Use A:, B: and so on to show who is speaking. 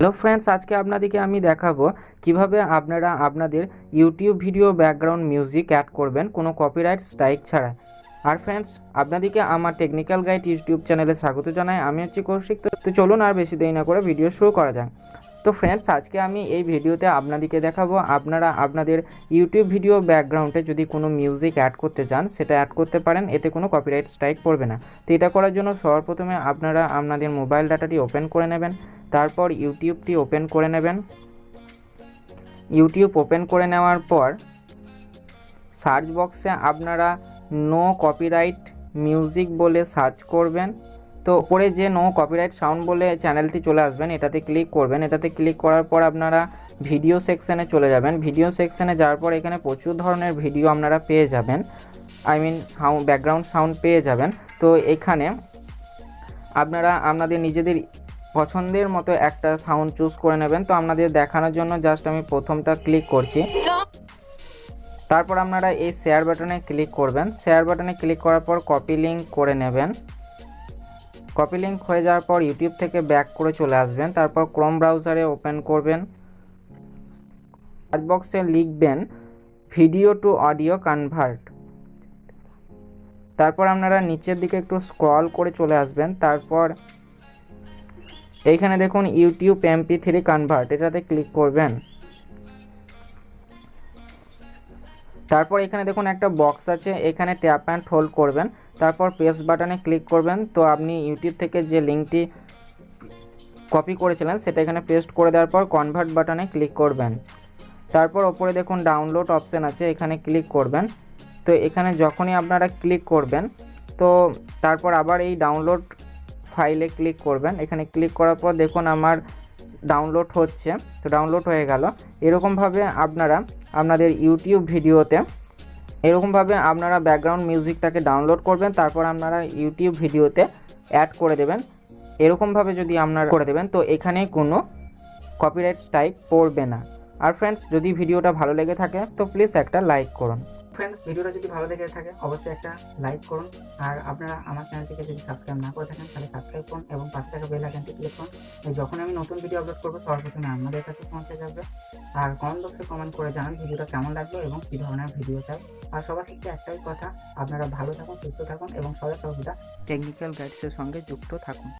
A: Hello friends, আজকে আপনাদেরকে আমি দেখাবো কিভাবে আপনারা আপনাদের YouTube video background music add করবেন কোনো কপিরাইট স্ট্রাইক ছাড়া। আর ফ্রেন্ডস, আপনাদেরকে আমার টেকনিক্যাল গাইড ইউটিউব চ্যানেলে স্বাগত জানাই। আমি হচ্ছি কৌশিক। তো চলুন আর বেশি দেরি না করে ভিডিও শুরু করা যাক। তো ফ্রেন্ডস, আজকে আমি এই ভিডিওতে আপনাদেরকে দেখাবো আপনারা আপনাদের ইউটিউব ভিডিও ব্যাকগ্রাউন্ডে যদি কোনো মিউজিক অ্যাড করতে চান সেটা অ্যাড করতে পারেন, এতে কোনো কপিরাইট স্ট্রাইক পড়বে না। তো এটা করার জন্য সর্বপ্রথমে আপনারা আপনাদের মোবাইল ডাটাটি ওপেন করে নেবেন, তারপর ইউটিউবটি ওপেন করে নেবেন। ইউটিউব ওপেন করে নেওয়ার পর সার্চ বক্সে আপনারা নো কপিরাইট মিউজিক বলে সার্চ করবেন। তো উপরে যে নো কপিরাইট সাউন্ড বলে চ্যানেলটি চলে আসবেন, এটাতে ক্লিক করবেন। এটাতে ক্লিক করার পর আপনারা ভিডিও সেকশানে চলে যাবেন। ভিডিও সেকশানে যাওয়ার পর এখানে প্রচুর ধরনের ভিডিও আপনারা পেয়ে যাবেন, সাউন্ড ব্যাকগ্রাউন্ড সাউন্ড পেয়ে যাবেন। তো এখানে আপনারা আপনাদের নিজেদের পছন্দের মতো একটা সাউন্ড চুজ করে নেবেন। তো আপনাদের দেখানোর জন্য জাস্ট আমি প্রথমটা ক্লিক করছি। তারপর আপনারা এই শেয়ার বাটনে ক্লিক করবেন। শেয়ার বাটনে ক্লিক করার পর কপি লিঙ্ক করে নেবেন। কপি লিঙ্ক হয়ে যাওয়ার পর ইউটিউব থেকে ব্যাক করে চলে আসবেন। তারপর ক্রোম ব্রাউজারে ওপেন করবেন। সার্চ বক্সে লিখবেন ভিডিও টু অডিও কনভার্ট। তারপর আপনারা নিচের দিকে একটু স্ক্রল করে চলে আসবেন। তারপর এইখানে দেখুন ইউটিউব MP3 কনভার্ট, এটাতে ক্লিক করবেন। তারপর এখানে দেখুন একটা বক্স আছে, এখানে ট্যাপ অ্যান্ড হোল্ড করবেন। তারপর পেস্ট বাটনে ক্লিক করবেন। তো আপনি ইউটিউব থেকে যে লিঙ্কটি কপি করেছিলেন সেটা এখানে পেস্ট করে দেওয়ার পর কনভার্ট বাটনে ক্লিক করবেন। তারপর ওপরে দেখুন ডাউনলোড অপশান আছে, এখানে ক্লিক করবেন। তো এখানে যখনই আপনারা ক্লিক করবেন তো তারপর আবার এই ডাউনলোড ফাইলে ক্লিক করবেন। এখানে ক্লিক করার পর দেখুন আমার ডাউনলোড হচ্ছে। তো ডাউনলোড হয়ে গেল। এরকমভাবে আপনারা আপনাদের ইউটিউব ভিডিওতে আপনারা ব্যাকগ্রাউন্ড মিউজিকটাকে ডাউনলোড করবেন, তারপর আপনারা ইউটিউব ভিডিওতে অ্যাড করে দেবেন। এরকমভাবে যদি আপনারা করে দেবেন তো এখানে কোনো কপিরাইট স্ট্রাইক পড়বে না। আর ফ্রেন্ডস, যদি ভিডিওটা ভালো লেগে থাকে তো প্লিজ একটা লাইক করুন।
B: ফ্রেন্ডস, ভিডিওটা যদি ভালো লেগে থাকে অবশ্যই একটা লাইক করুন। আর আপনারা আমার চ্যানেলটিকে যদি সাবস্ক্রাইব না করে থাকেন তাহলে সাবস্ক্রাইব করুন এবং পাশে থাকা বেল আইকনটি ক্লিক করুন। যখন আমি নতুন ভিডিও আপলোড করবো সর্বপ্রথমে আপনাদের কাছে পৌঁছে যাবে। আর কমেন্ট বক্সে কমেন্ট করে জানান ভিডিওটা কেমন লাগলো এবং কী ধরনের ভিডিও চাই। আর সবার শেষে একটাই কথা, আপনারা ভালো থাকুন, সুস্থ থাকুন এবং সদা সর্বদা
A: টেকনিক্যাল গাইডসের সঙ্গে যুক্ত থাকুন।